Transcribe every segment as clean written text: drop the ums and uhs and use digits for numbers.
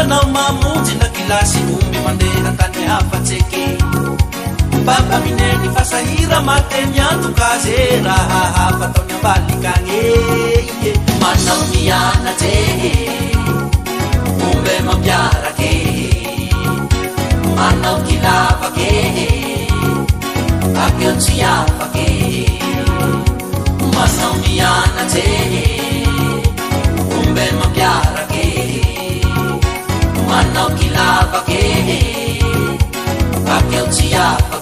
manao mamonjy na kilasy omby mandeha tany hafatseke baba mineny fasahira mateny antokaze raha hafataony ambalikagny manao mianatse ombe mampiarake manao kilavake akeo tsy afake manao mianatse ombe mampiarake manao kilavake akeo tsy afake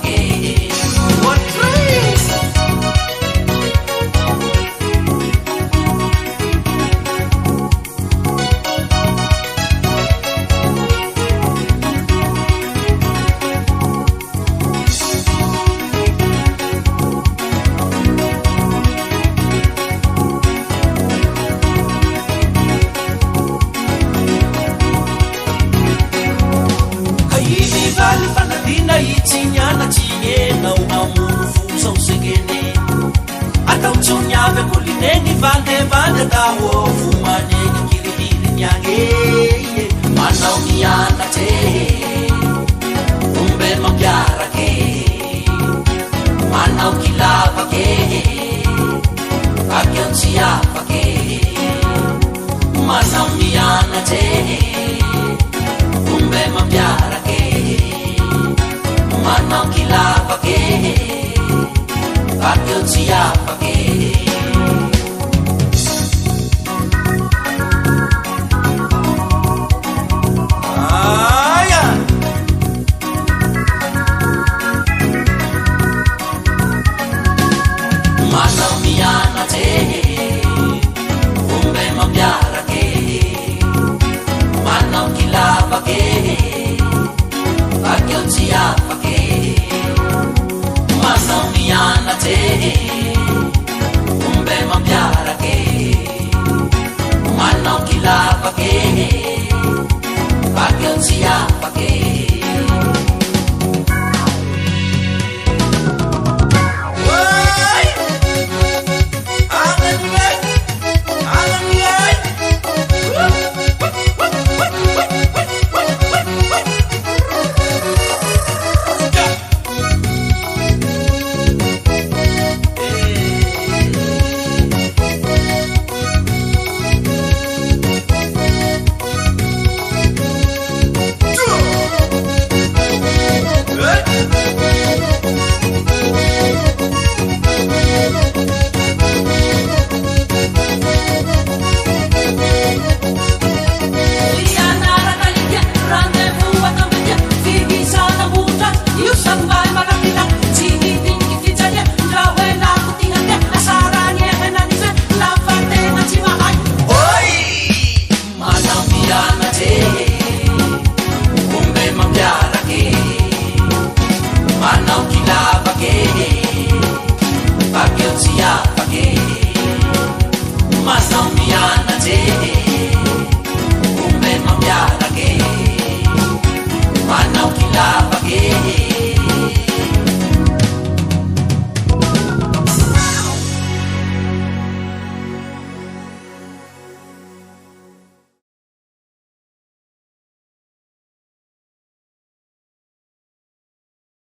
Nao amono fosao segene atao tsoniave kolineny vande vande taho